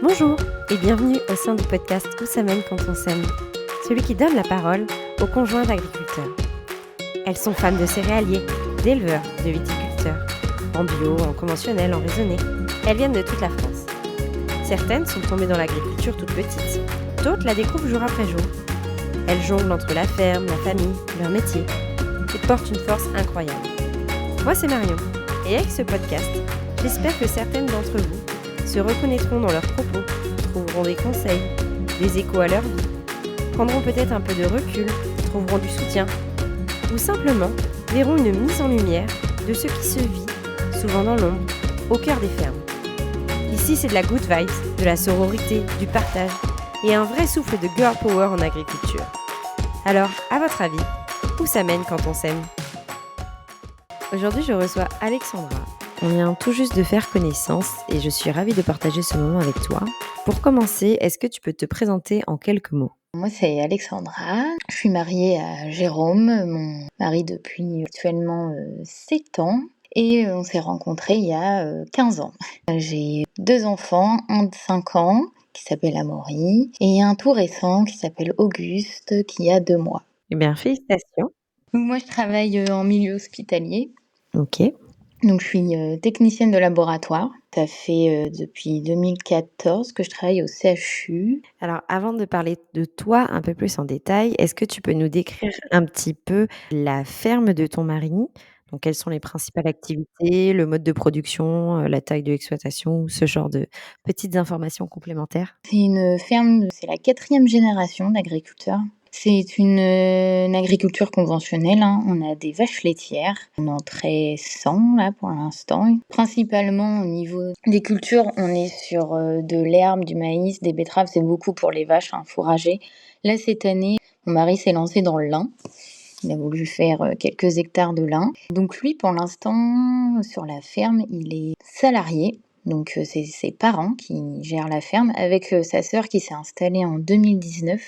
Bonjour et bienvenue au sein du podcast Où ça mène quand on s'aime, celui qui donne la parole aux conjoints d'agriculteurs. Elles sont femmes de céréaliers, d'éleveurs, de viticulteurs, en bio, en conventionnel, en raisonné. Elles viennent de toute la France. Certaines sont tombées dans l'agriculture toutes petites, d'autres la découvrent jour après jour. Elles jonglent entre la ferme, la famille, leur métier et portent une force incroyable. Moi c'est Marion et avec ce podcast, j'espère que certaines d'entre vous se reconnaîtront dans leurs propos, trouveront des conseils, des échos à leur vie, prendront peut-être un peu de recul, trouveront du soutien, ou simplement verront une mise en lumière de ce qui se vit, souvent dans l'ombre, au cœur des fermes. Ici, c'est de la good vibes, de la sororité, du partage, et un vrai souffle de girl power en agriculture. Alors, à votre avis, où ça mène quand on s'aime ? Aujourd'hui, je reçois Alexandra. On vient tout juste de faire connaissance et je suis ravie de partager ce moment avec toi. Pour commencer, est-ce que tu peux te présenter en quelques mots ? Moi, c'est Alexandra. Je suis mariée à Jérôme, mon mari depuis actuellement 7 ans. Et on s'est rencontrés il y a 15 ans. J'ai 2 enfants, un de 5 ans qui s'appelle Amaury et un tout récent qui s'appelle Auguste qui a 2 mois. Eh bien, félicitations. Donc moi, je travaille en milieu hospitalier. Ok. Donc je suis technicienne de laboratoire. Ça fait depuis 2014 que je travaille au CHU. Alors, avant de parler de toi un peu plus en détail, est-ce que tu peux nous décrire un petit peu la ferme de ton mari ? Donc, quelles sont les principales activités, le mode de production, la taille de l'exploitation, ce genre de petites informations complémentaires ? C'est une ferme, c'est la 4e génération d'agriculteurs. C'est une agriculture conventionnelle, hein. On a des vaches laitières. On en traite 100 là pour l'instant. Principalement au niveau des cultures, on est sur de l'herbe, du maïs, des betteraves. C'est beaucoup pour les vaches, hein, fourrager. Là, cette année, mon mari s'est lancé dans le lin. Il a voulu faire quelques hectares de lin. Donc lui, pour l'instant, sur la ferme, il est salarié. Donc c'est ses parents qui gèrent la ferme avec sa sœur qui s'est installée en 2019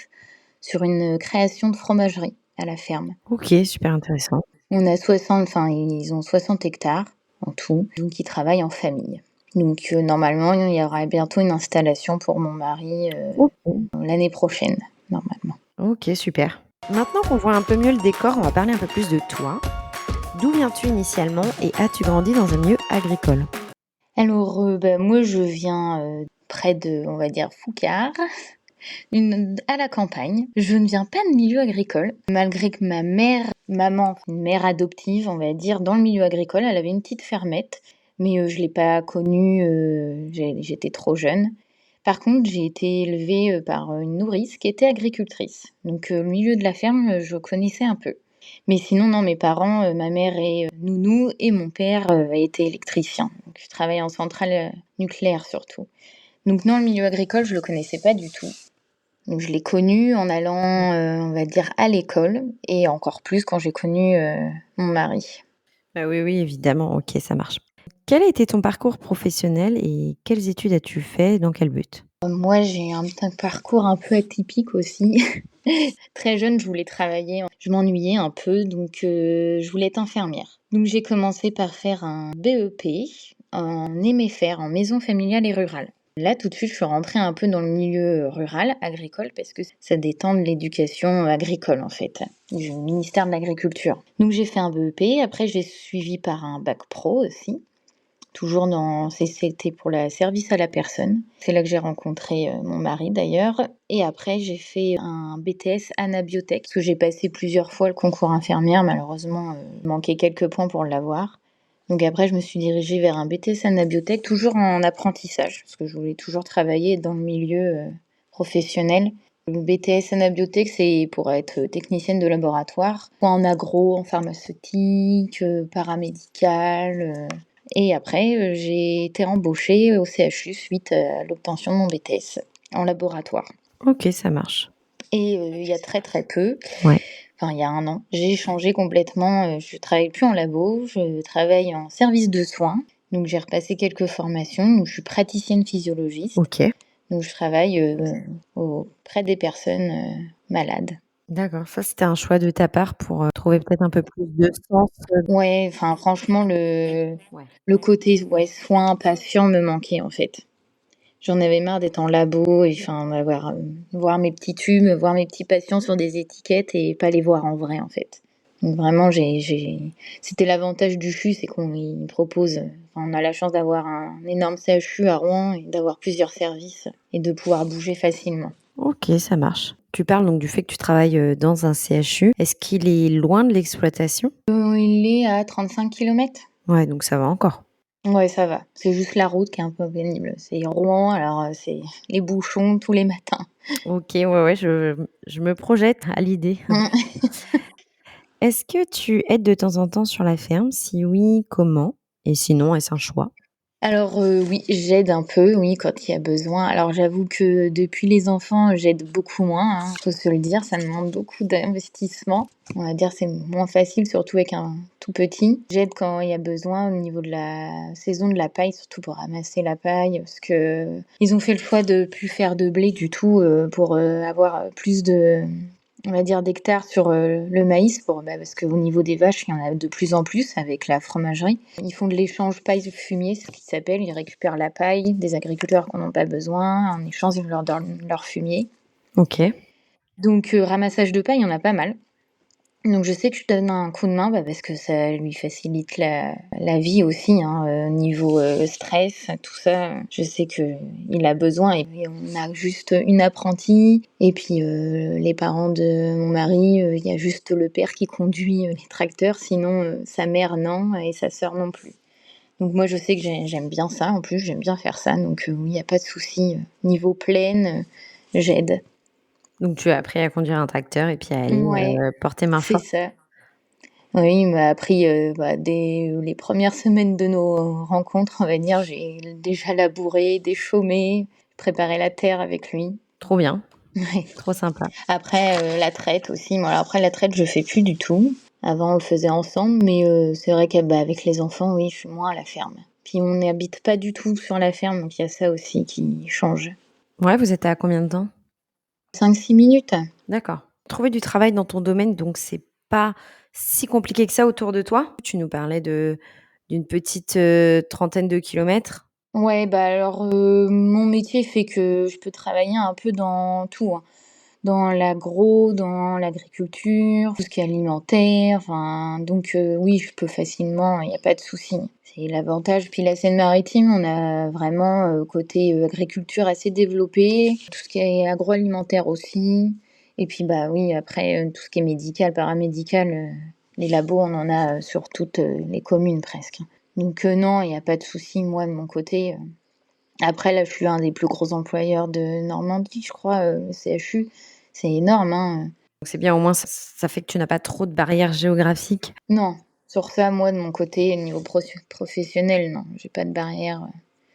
sur une création de fromagerie à la ferme. Ok, super intéressant. Ils ont 60 hectares en tout, donc ils travaillent en famille. Donc normalement, il y aura bientôt une installation pour mon mari l'année prochaine, normalement. Ok, super. Maintenant qu'on voit un peu mieux le décor, on va parler un peu plus de toi. D'où viens-tu initialement et as-tu grandi dans un milieu agricole ? Alors, moi, je viens près de, on va dire, Foucart, à la campagne. Je ne viens pas de milieu agricole, malgré que ma maman, une mère adoptive, on va dire, dans le milieu agricole, elle avait une petite fermette, mais je l'ai pas connue, j'étais trop jeune. Par contre, j'ai été élevée par une nourrice qui était agricultrice. Donc, le milieu de la ferme, je connaissais un peu. Mais sinon, non, mes parents, ma mère est nounou et mon père a été électricien. Donc, je travaille en centrale nucléaire surtout. Donc non, le milieu agricole, je le connaissais pas du tout. Donc je l'ai connu en allant, on va dire, à l'école et encore plus quand j'ai connu mon mari. Oui, évidemment. Ok, ça marche. Quel a été ton parcours professionnel et quelles études as-tu fait ? Dans quel but ? Moi, j'ai un parcours un peu atypique aussi. Très jeune, je voulais travailler. Je m'ennuyais un peu, donc je voulais être infirmière. Donc j'ai commencé par faire un BEP en MFR, en maison familiale et rurale. Là, tout de suite, je suis rentrée un peu dans le milieu rural, agricole, parce que ça détend de l'éducation agricole, en fait, du ministère de l'Agriculture. Donc j'ai fait un BEP, après j'ai suivi par un bac pro aussi. Toujours c'était pour le service à la personne. C'est là que j'ai rencontré mon mari d'ailleurs. Et après, j'ai fait un BTS anabiotech, parce que j'ai passé plusieurs fois le concours infirmière. Malheureusement, il manquait quelques points pour l'avoir. Donc après, je me suis dirigée vers un BTS anabiotech, toujours en apprentissage, parce que je voulais toujours travailler dans le milieu professionnel. Le BTS anabiotech, c'est pour être technicienne de laboratoire, soit en agro, en pharmaceutique, paramédical. Et après, j'ai été embauchée au CHU suite à l'obtention de mon BTS en laboratoire. Ok, ça marche. Et il y a très très peu, Ouais. enfin il y a 1 an, j'ai changé complètement. Je travaille plus en labo, je travaille en service de soins. Donc j'ai repassé quelques formations. Donc je suis praticienne physiologiste. Ok. Donc je travaille auprès des personnes malades. D'accord. Ça, c'était un choix de ta part pour trouver peut-être un peu plus de sens. Ouais, enfin franchement Ouais. le côté soin, patient me manquait en fait. J'en avais marre d'être en labo et enfin d'avoir, voir mes petits tubes, voir mes petits patients sur des étiquettes et pas les voir en vrai, en fait. Donc vraiment c'était l'avantage du CHU, c'est qu'on y propose, on a la chance d'avoir un énorme CHU à Rouen et d'avoir plusieurs services et de pouvoir bouger facilement. OK, ça marche. Tu parles donc du fait que tu travailles, dans un CHU. Est-ce qu'il est loin de l'exploitation? Il est à 35 kilomètres. Ouais, donc ça va encore. Ouais, ça va. C'est juste la route qui est un peu pénible. C'est Rouen, alors, c'est les bouchons tous les matins. OK, ouais, je me projette à l'idée. Est-ce que tu aides de temps en temps sur la ferme? Si oui, comment? Et sinon, est-ce un choix? Alors, oui, j'aide un peu, oui, quand il y a besoin. Alors j'avoue que depuis les enfants, j'aide beaucoup moins, hein, faut se le dire, ça demande beaucoup d'investissement. On va dire c'est moins facile, surtout avec un tout petit. J'aide quand il y a besoin au niveau de la saison de la paille, surtout pour ramasser la paille, parce qu'ils ont fait le choix de plus faire de blé du tout, pour, avoir plus de on va dire d'hectares sur, le maïs parce qu'au niveau des vaches, il y en a de plus en plus avec la fromagerie. Ils font de l'échange paille-fumier, c'est ce qui s'appelle. Ils récupèrent la paille des agriculteurs qui en ont pas besoin. En échange, ils leur donnent leur fumier. OK. Donc ramassage de paille, il y en a pas mal. Donc je sais que je donne un coup de main, parce que ça lui facilite la vie aussi, hein, niveau, stress, tout ça. Je sais qu'il a besoin et puis on a juste une apprentie et puis, les parents de mon mari, il y a juste le père qui conduit, les tracteurs, sinon, sa mère non et sa sœur non plus. Donc moi je sais que j'aime bien ça en plus, j'aime bien faire ça donc, oui, il y a pas de souci, niveau plaine, j'aide. Donc tu as appris à conduire un tracteur et puis à aller, Ouais, porter main c'est forte. ça. Oui, il m'a appris, dès les premières semaines de nos rencontres, on va dire, j'ai déjà labouré, déchaumé, préparé la terre avec lui. Trop bien, Ouais. trop sympa. Après, la traite aussi. Moi, alors après la traite, je fais plus du tout. Avant, on le faisait ensemble, mais c'est vrai qu'avec les enfants, oui, je suis moins à la ferme. Puis on n'habite pas du tout sur la ferme, donc il y a ça aussi qui change. Ouais, vous êtes à combien de temps? 5-6 minutes? D'accord. Trouver du travail dans ton domaine, donc c'est pas si compliqué que ça autour de toi? Tu nous parlais d'une petite, trentaine de kilomètres. Ouais, alors, mon métier fait que je peux travailler un peu dans tout, hein. Dans l'agro, dans l'agriculture, tout ce qui est alimentaire, enfin donc oui, je peux facilement, il y a pas de souci. C'est l'avantage. Puis la Seine-Maritime, on a vraiment, côté, agriculture assez développé, tout ce qui est agroalimentaire aussi et puis, bah, oui, après, tout ce qui est médical, paramédical, les labos, on en a, sur toutes, les communes presque. Donc non, il y a pas de souci, moi, de mon côté. Après là, je suis un des plus gros employeurs de Normandie, je crois, CHU. C'est énorme, hein, Donc c'est bien, au moins ça fait que tu n'as pas trop de barrières géographiques. Non, sur ça, moi, de mon côté, au niveau professionnel, non, j'ai pas de barrière,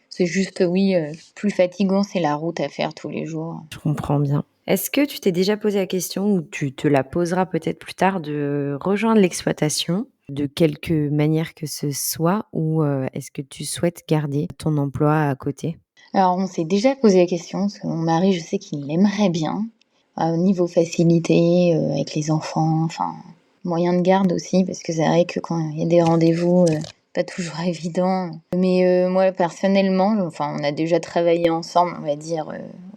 C'est juste, oui, plus fatigant, c'est la route à faire tous les jours. Je comprends bien. Est-ce que tu t'es déjà posé la question ou tu te la poseras peut-être plus tard de rejoindre l'exploitation de quelque manière que ce soit ou, est-ce que tu souhaites garder ton emploi à côté? Alors on s'est déjà posé la question, parce que mon mari, je sais qu'il aimerait bien, au niveau facilité, avec les enfants, enfin, moyen de garde aussi, parce que c'est vrai que quand il y a des rendez-vous, pas toujours évident. Mais, moi personnellement, enfin, on a déjà travaillé ensemble, on va dire,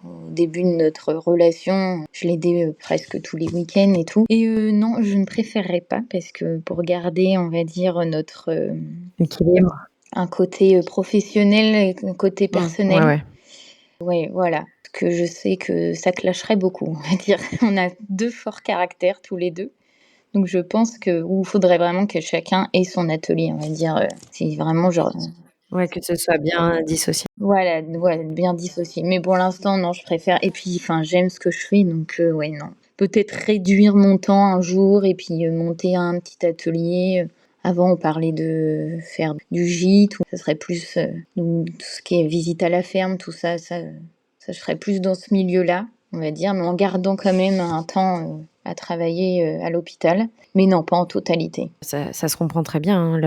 au début de notre relation. Je l'aidais, presque tous les week-ends et tout. Et non, je ne préférerais pas parce que pour garder, on va dire, notre, Équilibre. un côté, professionnel et un côté Ouais, personnel. ouais. Ouais, voilà. Parce que je sais que ça clasherait beaucoup, on va dire. On a 2 forts caractères tous les 2. Donc je pense que où il faudrait vraiment que chacun ait son atelier, on va dire, c'est vraiment genre, Ouais, que ce soit bien dissocié. voilà, ouais, bien dissocié. Mais pour l'instant, non, je préfère et puis, enfin, j'aime ce que je fais donc ouais, non. Peut-être réduire mon temps un jour et puis, monter un petit atelier, Avant, on parlait de faire du gîte ou ça serait plus, ou tout ce qui est visite à la ferme, tout ça, ça je serais plus dans ce milieu-là, on va dire, mais en gardant quand même un temps, à travailler, à l'hôpital. Mais non, pas en totalité. Ça se comprend très bien, hein,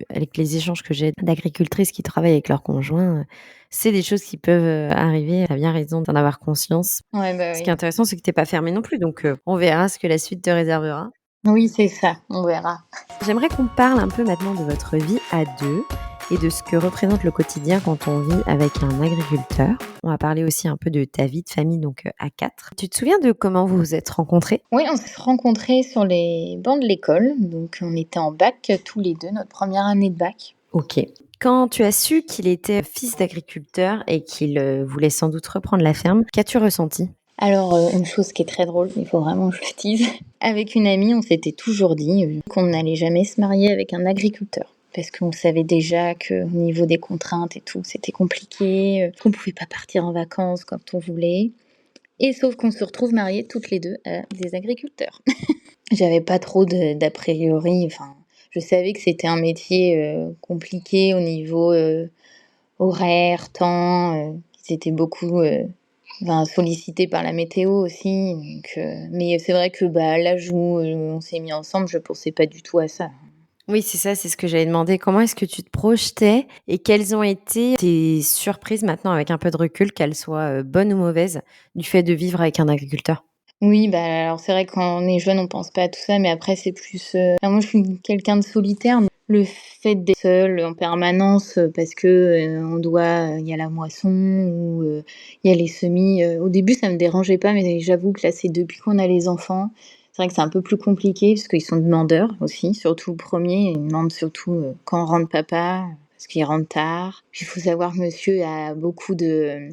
avec les échanges que j'ai d'agricultrices qui travaillent avec leurs conjoints, c'est des choses qui peuvent, arriver. Tu as bien raison d'en avoir conscience. Ouais, bah, Ce qui est oui. intéressant, c'est que tu es pas fermée non plus, donc on verra ce que la suite te réservera. Oui, c'est ça, on verra. J'aimerais qu'on parle un peu maintenant de votre vie à 2. et de ce que représente le quotidien quand on vit avec un agriculteur. On va parler aussi un peu de ta vie de famille, donc à 4. Tu te souviens de comment vous vous êtes rencontrés? Oui, on s'est rencontrés sur les bancs de l'école, donc on était en bac tous les 2, notre première année de bac. Ok. Quand tu as su qu'il était fils d'agriculteur et qu'il voulait sans doute reprendre la ferme, qu'as-tu ressenti? Alors, une chose qui est très drôle, il faut vraiment que je le dise. Avec une amie, on s'était toujours dit qu'on n'allait jamais se marier avec un agriculteur. Parce qu'on savait déjà qu'au niveau des contraintes et tout, c'était compliqué, qu'on pouvait pas partir en vacances quand on voulait. Et sauf qu'on se retrouve mariées toutes les 2 à des agriculteurs. J'avais pas trop d'a priori, enfin, je savais que c'était un métier, compliqué au niveau, horaire, temps, qu'ils étaient beaucoup, sollicités par la météo aussi, donc mais c'est vrai que, à l'âge où, on s'est mis ensemble, je pensais pas du tout à ça. Oui, c'est ça, c'est ce que j'allais demander. Comment est-ce que tu te projetais et quelles ont été tes surprises maintenant avec un peu de recul, qu'elles soient bonnes ou mauvaises, du fait de vivre avec un agriculteur? Oui, alors c'est vrai que quand on est jeune, on pense pas à tout ça, mais après c'est plus, moi je suis quelqu'un de solitaire, donc le fait d'être seule en permanence, parce que, on doit, il y a la moisson ou, il y a les semis, au début ça me dérangeait pas, mais j'avoue que là, c'est depuis qu'on a les enfants, c'est vrai que c'est un peu plus compliqué parce qu'ils sont demandeurs aussi, surtout le 1er, il demande surtout, quand rentre papa, parce qu'il rentre tard. Puis il faut savoir que monsieur a beaucoup de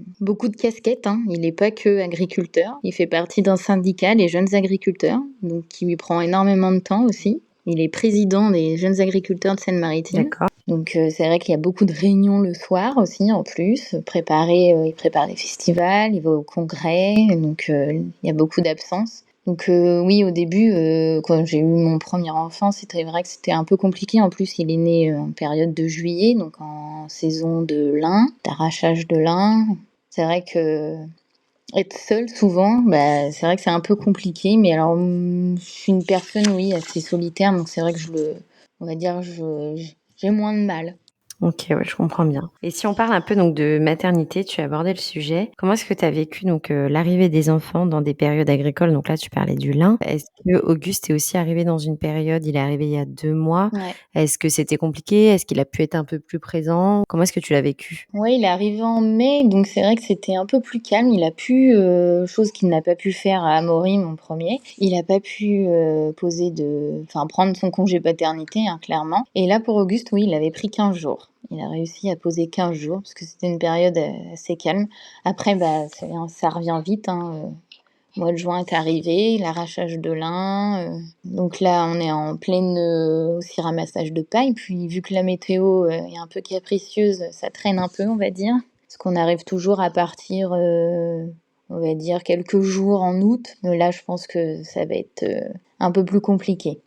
casquettes, hein. Il est pas que agriculteur. Il fait partie d'un syndicat, les jeunes agriculteurs, donc qui lui prend énormément de temps aussi. Il est président des jeunes agriculteurs de Seine-Maritime. D'accord. Donc c'est vrai qu'il y a beaucoup de réunions le soir aussi en plus, il prépare des festivals, il va au congrès, donc il y a beaucoup d'absences. Donc oui, au début, quand j'ai eu mon premier enfant, c'était vrai que c'était un peu compliqué. En plus, il est né, en période de juillet, donc en saison de lin, d'arrachage de lin. C'est vrai que être seule souvent, c'est vrai que c'est un peu compliqué, mais alors, je suis une personne, oui, assez solitaire, donc c'est vrai que on va dire, j'ai moins de mal. OK, ouais, je comprends bien. Et si on parle un peu donc de maternité, tu as abordé le sujet. Comment est-ce que tu as vécu donc l'arrivée des enfants dans des périodes agricoles? Donc là, tu parlais du lin. Est-ce que Auguste est aussi arrivé dans une période, il est arrivé il y a 2 mois. Ouais. Est-ce que c'était compliqué? Est-ce qu'il a pu être un peu plus présent? Comment est-ce que tu l'as vécu? Ouais, il est arrivé en mai, donc c'est vrai que c'était un peu plus calme. Il a pu, chose qu'il n'a pas pu faire à Amaury, mon premier, il a pas pu, prendre son congé paternité, hein, clairement. Et là, pour Auguste, oui, il avait pris 15 jours. Il a réussi à poser 15 jours parce que c'était une période, assez calme. Après, ça revient vite, hein, mois de juin est arrivé, l'arrachage de lin, donc là, on est en pleine, aussi ramassage de paille. Puis vu que la météo, est un peu capricieuse, ça traîne un peu, on va dire. Parce qu'on arrive toujours à partir, on va dire quelques jours en août. Mais là, je pense que ça va être, un peu plus compliqué.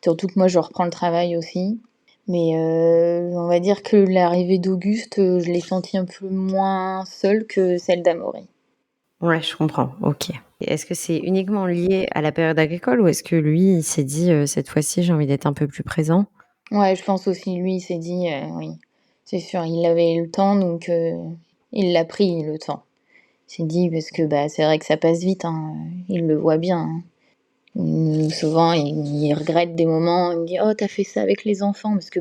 Surtout que moi, je reprends le travail aussi. Mais, on va dire que l'arrivée d'Auguste, je l'ai sentie un peu moins seule que celle d'Amaury. Ouais, je comprends. OK. Et est-ce que c'est uniquement lié à la période agricole ou est-ce que lui, il s'est dit, «Cette fois-ci, j'ai envie d'être un peu plus présent»? Ouais, je pense aussi, lui, il s'est dit, oui, c'est sûr, il avait le temps, donc il l'a pris, le temps. Il s'est dit parce que, c'est vrai que ça passe vite, hein, il le voit bien, hein. Souvent, il regrette des moments, il me dit: «Oh, tu as fait ça avec les enfants?» parce que,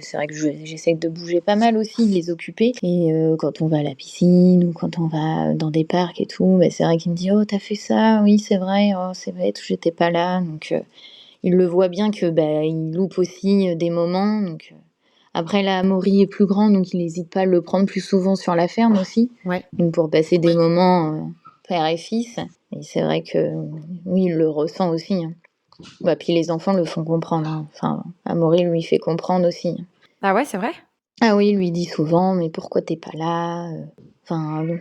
c'est vrai que j'essaie de bouger pas mal aussi, de les occuper et quand on va à la piscine ou quand on va dans des parcs et tout, c'est vrai qu'il me dit: «Oh, tu as fait ça? Oui, c'est vrai. Oh, c'est bête, j'étais pas là», donc il le voit bien que, il loupe aussi, des moments, donc après là, Amaury est plus grand, donc il hésite pas à le prendre plus souvent sur la ferme aussi, Ouais. donc pour passer des moments, père et fils et c'est vrai que, oui, il le ressent aussi, hein. Puis les enfants le font comprendre, hein. Enfin, Amaury lui fait comprendre aussi. Ah ouais, c'est vrai? Ah oui, il lui dit souvent: «Mais pourquoi tu es pas là?»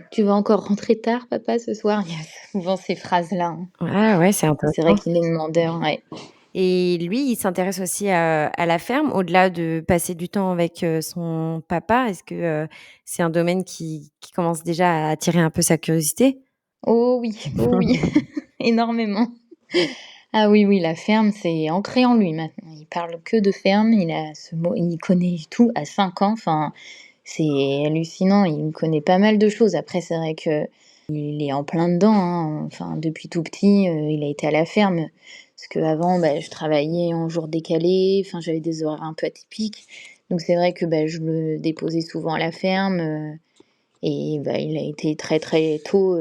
«Tu vas encore rentrer tard papa ce soir?» Il y a souvent ces phrases-là, hein. Ah ouais, c'est C'est vrai intéressant. qu'il est demandeur, ouais. Et lui, il s'intéresse aussi à la ferme, au-delà de passer du temps avec, son papa? Est-ce que, c'est un domaine qui commence déjà à attirer un peu sa curiosité? Oh oui, oh oui, énormément. Ah oui, oui, la ferme, c'est ancré en lui maintenant. Il parle que de ferme, il a ce mot, il connaît tout à 5 ans, enfin, c'est hallucinant, il connaît pas mal de choses. Après, c'est vrai qu'il est en plein dedans, hein, enfin, depuis tout petit, il a été à la ferme. Parce qu'avant, je travaillais en jours décalés, enfin, j'avais des horaires un peu atypiques. Donc c'est vrai que, je le déposais souvent à la ferme, et il a été très, très tôt,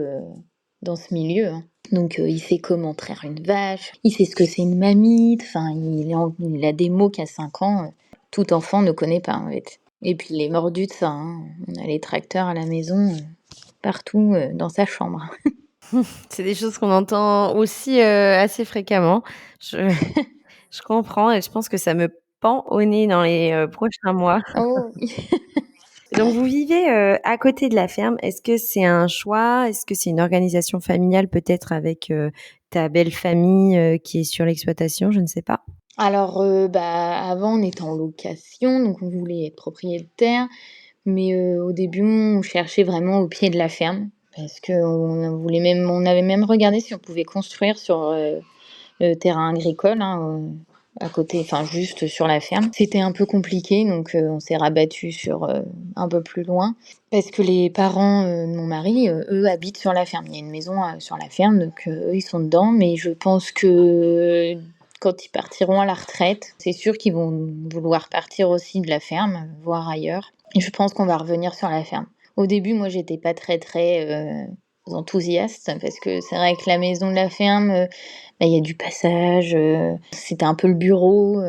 dans ce milieu, hein. Donc il sait comment traire une vache, il sait ce que c'est une mamite, enfin il a des mots qu'à 5 ans, tout enfant ne connaît pas, en fait. Et puis il est mordu de ça, hein. On a les tracteurs à la maison, partout, dans sa chambre. C'est des choses qu'on entend aussi, assez fréquemment. Je je comprends et je pense que ça me pend au nez dans les, prochains mois. Oh oui. Et donc vous vivez, à côté de la ferme. Est-ce que c'est un choix? Est-ce que c'est une organisation familiale peut-être avec, ta belle famille, qui est sur l'exploitation? Je ne sais pas. Alors, avant on était en location, donc on voulait être propriétaire, mais au début on cherchait vraiment au pied de la ferme parce on avait même regardé si on pouvait construire sur, le terrain agricole, hein, à côté, enfin juste sur la ferme. C'était un peu compliqué, donc on s'est rabattus sur, un peu plus loin parce que les parents, de mon mari, eux habitent sur la ferme. Il y a une maison, sur la ferme, donc eux ils sont dedans, mais je pense que quand ils partiront à la retraite, c'est sûr qu'ils vont vouloir partir aussi de la ferme, voir ailleurs, et je pense qu'on va revenir sur la ferme. Au début, moi j'étais pas très, très, enthousiaste parce que c'est vrai que la maison de la ferme, il y a du passage, c'était un peu le bureau,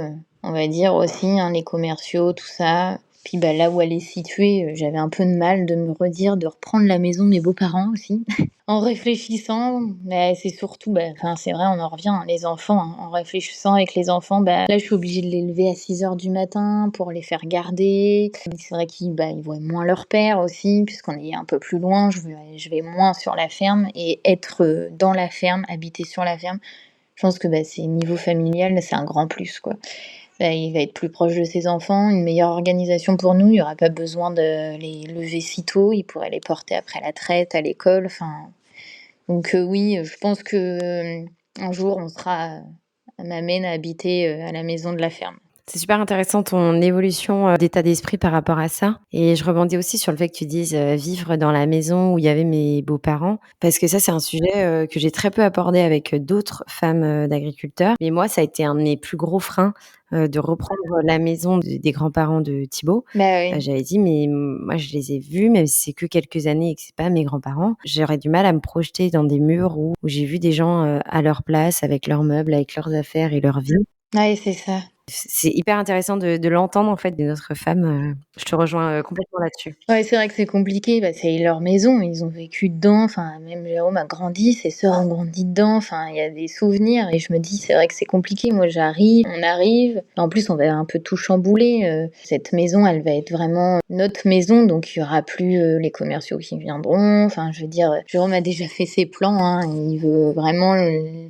on va dire aussi, hein, les commerciaux, tout ça. Puis, là où elle est située, j'avais un peu de mal de me redire de reprendre la maison de mes beaux-parents aussi. En réfléchissant, mais c'est surtout, enfin, c'est vrai, on en revient, hein, les enfants, hein, en réfléchissant avec les enfants, là, je suis obligée de les lever à 6 heures du matin pour les faire garder. C'est vrai ils voient moins leur père aussi, puisqu'on est un peu plus loin, je vais moins sur la ferme, et être, dans la ferme, habiter sur la ferme, je pense que, c'est niveau familial, c'est un grand plus, quoi. Il va être plus proche de ses enfants, une meilleure organisation pour nous, il y aura pas besoin de les lever si tôt, il pourrait les porter après la traite, à l'école, enfin, donc oui, je pense que, un jour on sera, m'amène à habiter, à la maison de la ferme. C'est super intéressant ton évolution, d'état d'esprit par rapport à ça, et je rebondis aussi sur le fait que tu dises, vivre dans la maison où il y avait mes beaux-parents, parce que ça, c'est un sujet, que j'ai très peu abordé avec, d'autres femmes, d'agriculteurs. Mais moi, ça a été un de mes plus gros freins, de reprendre la maison des grands-parents de Thibaut. Bah oui. J'avais dit: «Mais moi, je les ai vus, même si c'est que quelques années et que c'est pas mes grands-parents, j'aurais du mal à me projeter dans des murs où j'ai vu des gens, à leur place, avec leurs meubles, avec leurs affaires et leur vie». Ouais, c'est ça. C'est hyper intéressant de l'entendre, en fait, d'une autre femme, je te rejoins, complètement là-dessus. Ouais, c'est vrai que c'est compliqué, c'est leur maison, ils ont vécu dedans, enfin même Jérôme a grandi, ses sœurs ont grandi dedans, enfin il y a des souvenirs, et je me dis: «C'est vrai que c'est compliqué». Moi on arrive, en plus on va un peu tout chambouler, cette maison elle va être vraiment notre maison, donc il y aura plus, les commerciaux qui viendront, enfin je veux dire, Jérôme a déjà fait ses plans, hein, il veut vraiment,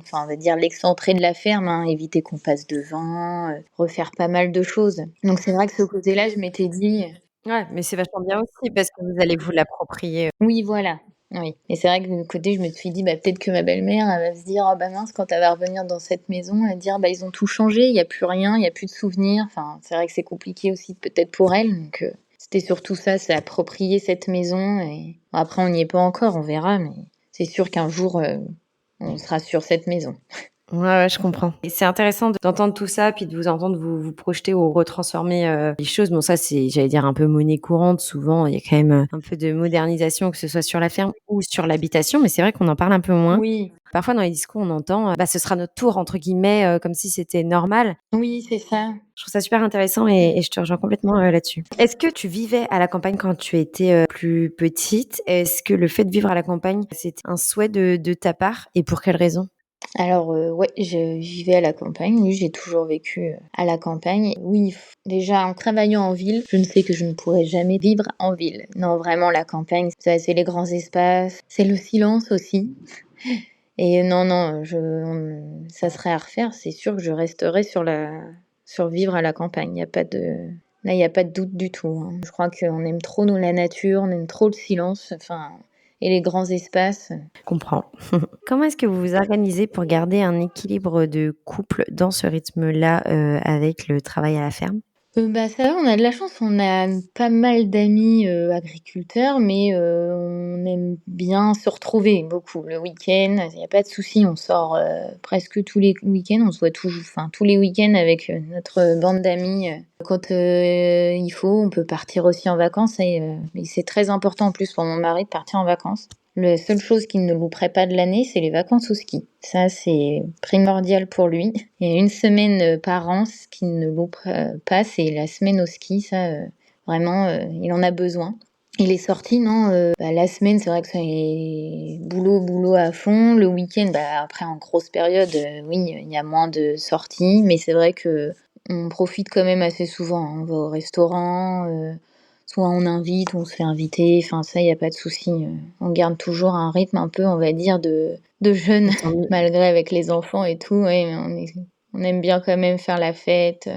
enfin on va dire l'excentré de la ferme, hein, éviter qu'on passe devant, refaire pas mal de choses. Donc c'est vrai que ce côté-là, je m'étais dit. Ouais, mais c'est vachement bien aussi parce que vous allez vous l'approprier. Oui, voilà, oui, et c'est vrai que de côté, je me suis dit: peut-être que ma belle-mère, elle va se dire: «Ah mince», quand elle va revenir dans cette maison, elle va dire: «Ils ont tout changé, il y a plus rien, il y a plus de souvenirs». Enfin, c'est vrai que c'est compliqué aussi peut-être pour elle, donc c'était surtout ça, c'est approprier cette maison, et après on n'y est pas encore, on verra, mais c'est sûr qu'un jour, on sera sur cette maison. Ouais, ouais, je comprends, et c'est intéressant d'entendre tout ça, puis de vous entendre vous projeter ou retransformer, les choses. Bon, ça, c'est, j'allais dire, un peu monnaie courante. Souvent, il y a quand même, un peu de modernisation, que ce soit sur la ferme ou sur l'habitation, mais c'est vrai qu'on en parle un peu moins. Oui, Parfois, dans les discours, on entend, «Ce sera notre tour» entre guillemets, comme si c'était normal. oui, c'est ça. Je trouve ça super intéressant, et je te rejoins complètement, là-dessus. Est-ce que tu vivais à la campagne quand tu étais, plus petite? Est-ce que le fait de vivre à la campagne, c'était un souhait de ta part, et pour quelle raison? Alors, ouais, je vivais à la campagne, oui, j'ai toujours vécu, à la campagne. Oui, déjà en travaillant en ville, je ne sais que je ne pourrais jamais vivre en ville. Non, vraiment la campagne, c'est les grands espaces, c'est le silence aussi, et non, non, ça serait à refaire, c'est sûr que je resterai sur vivre à la campagne. Il y a pas de Là, il y a pas de doute du tout, hein. Je crois qu'on aime trop la nature, on aime trop le silence, enfin, et les grands espaces. Je comprends. Comment est-ce que vous vous organisez pour garder un équilibre de couple dans ce rythme-là, avec le travail à la ferme? Ça va, on a de la chance, on a pas mal d'amis, agriculteurs, mais on aime bien se retrouver beaucoup le week-end. Il y a pas de souci, on sort, presque tous les week-ends. On se voit tous les week-ends avec, notre bande d'amis, quand, il faut. On peut partir aussi en vacances et c'est très important en plus pour mon mari de partir en vacances. La seule chose qu'il ne louperait pas de l'année, c'est les vacances au ski. Ça, c'est primordial pour lui. Il y a une semaine par an, ce qu'il ne loupe pas, c'est la semaine au ski. Ça, vraiment, il en a besoin. Et les sorties, non, la semaine, c'est vrai que c'est boulot, boulot à fond. Le week-end, après, en grosse période, oui, il y a moins de sorties. Mais c'est vrai que on profite quand même assez souvent, hein. On va au restaurant, soit on invite, on se fait inviter. Enfin, ça, il y a pas de souci. On garde toujours un rythme un peu, on va dire, de jeunes, Tant mieux. malgré avec les enfants et tout. Ouais, on aime bien quand même faire la fête.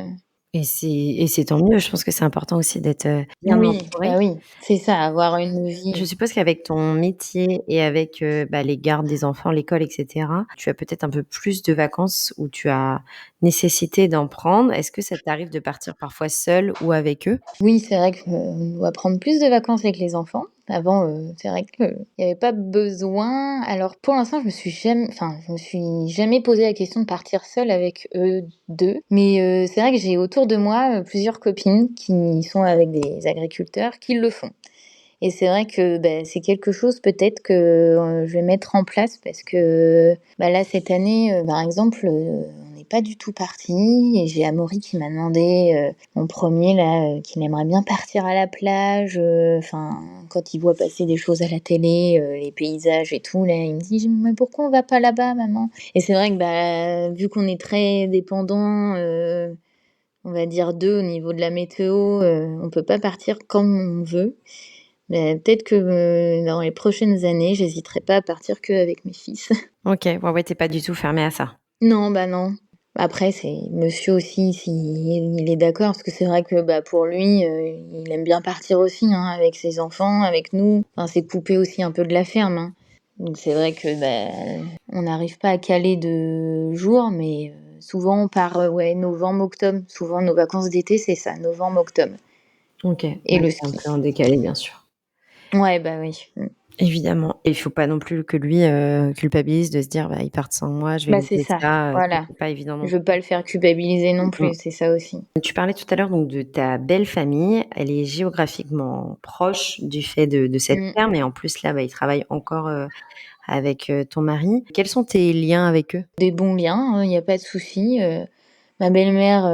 Et c'est tant mieux. Je pense que c'est important aussi d'être, bien Oui, entouré. bah oui, c'est ça, avoir une Je vie. suppose qu'avec ton métier et avec, les gardes des enfants, l'école et cetera, tu as peut-être un peu plus de vacances où tu as nécessité d'en prendre. Est-ce que ça t'arrive de partir parfois seule ou avec eux? Oui, c'est vrai qu'on doit prendre plus de vacances avec les enfants. Avant, c'est vrai qu'il y avait pas besoin. Alors pour l'instant, je me suis jamais posé la question de partir seule avec eux 2. Mais, c'est vrai que j'ai autour de moi, plusieurs copines qui sont avec des agriculteurs qui le font. Et c'est vrai que, c'est quelque chose peut-être que, je vais mettre en place parce que, là, cette année, par exemple, on n'est pas du tout partis et j'ai Amaury qui m'a demandé, mon premier là, qu'il aimerait bien partir à la plage, enfin, quand il voit passer des choses à la télé, les paysages et tout, là, il me dit: «Mais pourquoi on va pas là-bas maman?» Et c'est vrai que, vu qu'on est très dépendants, on va dire d'eux au niveau de la météo, on peut pas partir comme on veut. Mais peut-être que, dans les prochaines années, j'hésiterai pas à partir qu'avec mes fils. OK, ouais, tu pas du tout fermée à ça. Non, non. Après, c'est monsieur aussi, s'il est d'accord, parce que c'est vrai que, pour lui, il aime bien partir aussi, hein, avec ses enfants, avec nous. Enfin, c'est couper aussi un peu de la ferme, hein. Donc c'est vrai que, on n'arrive pas à caler de jours, mais souvent on part, ouais, novembre-octobre. Souvent nos vacances d'été, c'est ça, novembre-octobre OK, et ouais, le c'est un ski. peu en décalé, bien sûr. Ouais, oui. Évidemment, et il faut pas non plus que lui, culpabilise de se dire: «Bah, ils partent sans moi, je vais C'est louper ça, ça», voilà. c'est pas évident non Je veux plus. pas le faire culpabiliser non Mmh plus, c'est ça aussi. mh. Tu parlais tout à l'heure donc de ta belle famille, elle est géographiquement proche du fait de cette Mmh. ferme et en plus là, ils travaillent encore, avec, ton mari. Quels sont tes liens avec eux? Des bons liens, hein, il y a pas de souci, ma belle-mère,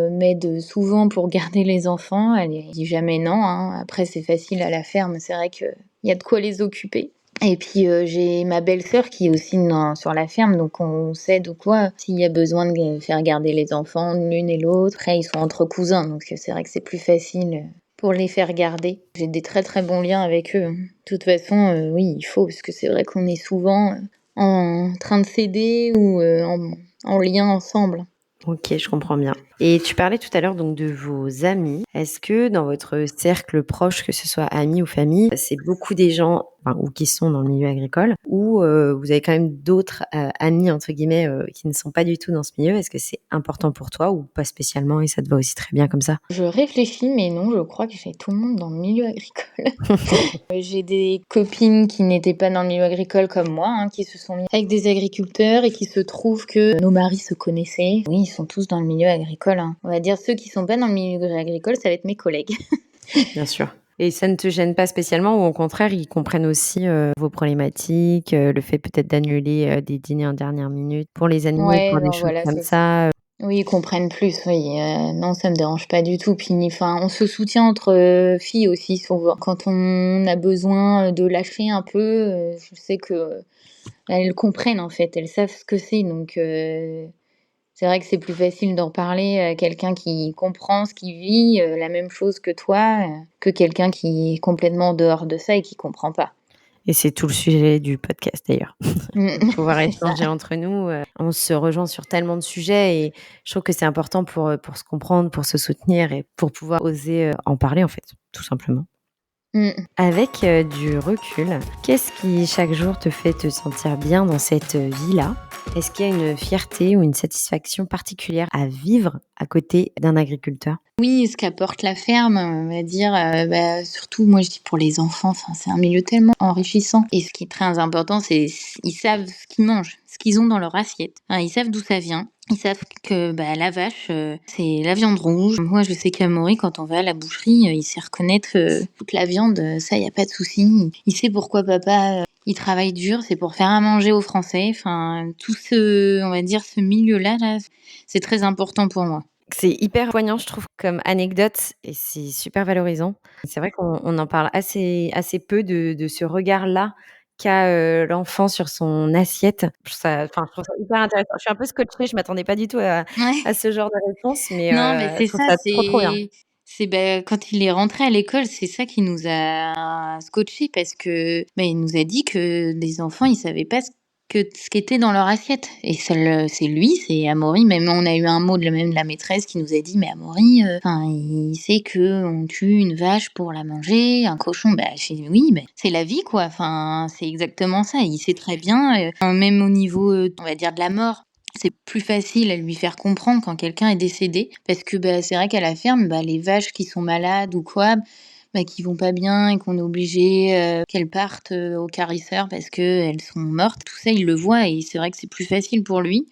m'aide souvent pour garder les enfants, elle dit jamais non, hein. Après c'est facile à la ferme, c'est vrai qu'il y a de quoi les occuper et puis, j'ai ma belle-sœur qui est aussi sur la ferme, donc on s'aide ou quoi. S'il y a besoin de faire garder les enfants l'une et l'autre. Après ils sont entre cousins, donc c'est vrai que c'est plus facile, pour les faire garder. J'ai des très, très bons liens avec eux, hein. De toute façon, oui, il faut, parce que c'est vrai qu'on est souvent, en train de s'aider ou, en lien ensemble. OK, je comprends bien, et tu parlais tout à l'heure donc de vos amis. Est-ce que dans votre cercle proche, que ce soit amis ou famille, c'est beaucoup des gens, enfin, ou qui sont dans le milieu agricole, ou vous avez quand même d'autres, «amis» entre guillemets, qui ne sont pas du tout dans ce milieu? Est-ce que c'est important pour toi ou pas spécialement et ça te va aussi très bien comme ça? Je réfléchis, mais non, je crois que j'ai tout le monde dans le milieu agricole. J'ai des copines qui n'étaient pas dans le milieu agricole comme moi, hein, qui se sont mis avec des agriculteurs et qui se trouve que nos maris se connaissaient. Oui, ils sont tous dans le milieu agricole, hein. On va dire ceux qui sont pas dans le milieu agricole, ça va être mes collègues. Bien sûr, et ça ne te gêne pas spécialement ou au contraire, ils comprennent aussi, vos problématiques, le fait peut-être d'annuler, des dîners en dernière minute pour les animaux, Ouais, pour des non, choses voilà, comme c'est ça. ça? Oui, ils comprennent plus, oui, non, ça me dérange pas du tout. Puis, enfin, on se soutient entre, filles aussi souvent. Quand on a besoin, de lâcher un peu, je sais que elles comprennent, en fait, elles savent ce que c'est donc c'est vrai que c'est plus facile d'en parler à quelqu'un qui comprend ce qu'il vit, la même chose que toi, que quelqu'un qui est complètement en dehors de ça et qui comprend pas. Et c'est tout le sujet du podcast d'ailleurs. Mmh. Pouvoir C'est ça. échanger entre nous, on se rejoint sur tellement de sujets et je trouve que c'est important pour se comprendre, pour se soutenir et pour pouvoir oser, en parler en fait, tout simplement. Mmh. Avec, du recul, qu'est-ce qui chaque jour te fait te sentir bien dans cette, vie-là? Est-ce qu'il y a une fierté ou une satisfaction particulière à vivre à côté d'un agriculteur? Oui, ce qu'apporte la ferme, on va dire, surtout moi je dis pour les enfants, enfin c'est un milieu tellement enrichissant et ce qui est très important, c'est ils savent ce qu'ils mangent, ce qu'ils ont dans leur assiette. Enfin, ils savent d'où ça vient. Ils savent que, la vache, c'est la viande rouge. Moi, je sais qu'à Maury, quand on va à la boucherie, il sait reconnaître, toute la viande, ça, il y a pas de souci. Il sait pourquoi papa, il travaille dur, c'est pour faire à manger aux Français. Enfin, tout ce on va dire, ce milieu-là, là, c'est très important pour moi. C'est hyper poignant, je trouve, comme anecdote et c'est super valorisant. C'est vrai qu'on en parle assez peu de ce regard-là qu'a, l'enfant sur son assiette. Je trouve ça hyper intéressant. Je suis un peu scotchée, je m'attendais pas du tout à Ouais. ce genre de réponse, mais Non, mais je c'est trouve ça, ça trop, trop bien. quand il est rentré à l'école, c'est ça qui nous a scotchés parce que, il nous a dit que des enfants, ils savaient pas ce qu'était dans leur assiette et c'est lui, c'est Amaury, même on a eu un mot de la maîtresse qui nous a dit: «Mais Amaury, enfin, il sait qu'on tue une vache pour la manger, un cochon». J'ai dit: «Oui, c'est la vie, quoi». Enfin, c'est exactement ça. Il sait très bien, même au niveau, on va dire de la mort. C'est plus facile à lui faire comprendre quand quelqu'un est décédé parce que, c'est vrai qu'à la ferme, les vaches qui sont malades ou quoi, qui vont pas bien et qu'on est obligé, qu'elles partent, au carisseur parce qu'elles sont mortes, tout ça, il le voit et c'est vrai que c'est plus facile pour lui.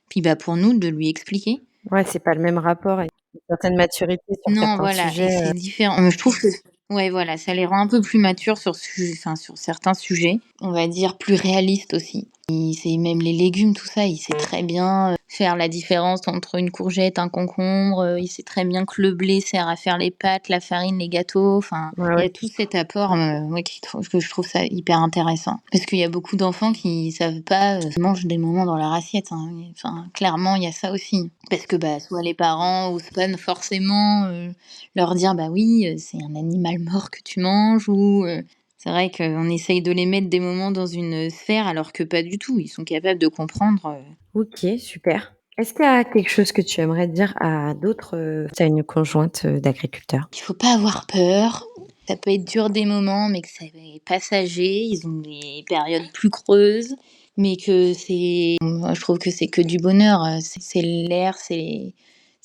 Puis, pour nous de lui expliquer. Ouais, c'est pas le même rapport et une certaine maturité sur Non, certains voilà et sujets, c'est différent. Je trouve que ouais, voilà, ça les rend un peu plus matures sur certains sujets, on va dire plus réalistes aussi. Il sait même les légumes, tout ça, il sait très bien, faire la différence entre une courgette, un concombre, il sait très bien que le blé sert à faire les pâtes, la farine, les gâteaux, enfin, ouais, il y ouais. a tout cet apport, ouais, que je trouve ça hyper intéressant. Parce qu'il y a beaucoup d'enfants qui savent pas, mangent des moments dans leur assiette, hein, enfin, clairement, il y a ça aussi. Parce que, soit les parents osent pas forcément, leur dire: «Bah oui, c'est un animal mort que tu manges» ou c'est vrai qu'on essaye de les mettre des moments dans une sphère alors que pas du tout. Ils sont capables de comprendre, OK, super. Est-ce qu'il y a quelque chose que tu aimerais dire à d'autres, tu as une conjointe, d'agriculteur? qu'il faut pas avoir peur. Ça peut être dur des moments, mais que c'est passager. Ils ont des périodes plus creuses, mais que moi je trouve que c'est que du bonheur, c'est l'air, c'est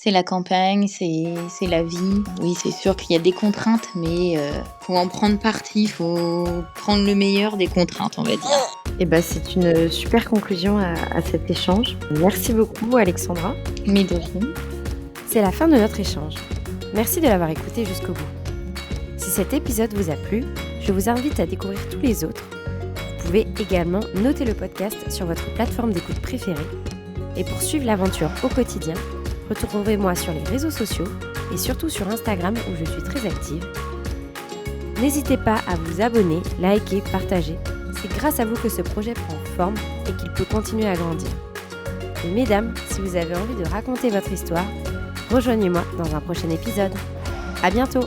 la campagne, c'est la vie. Oui, c'est sûr qu'il y a des contraintes, mais faut en prendre parti, faut prendre le meilleur des contraintes, on va dire. Eh ben, c'est une super conclusion à cet échange. Merci beaucoup Alexandra. Mais de rien. C'est la fin de notre échange. Merci de l'avoir écouté jusqu'au bout. Si cet épisode vous a plu, je vous invite à découvrir tous les autres. Vous pouvez également noter le podcast sur votre plateforme d'écoute préférée. Et pour suivre l'aventure au quotidien, retrouvez-moi sur les réseaux sociaux et surtout sur Instagram où je suis très active. N'hésitez pas à vous abonner, liker, partager. C'est grâce à vous que ce projet prend forme et qu'il peut continuer à grandir. Et mesdames, si vous avez envie de raconter votre histoire, rejoignez-moi dans un prochain épisode. À bientôt!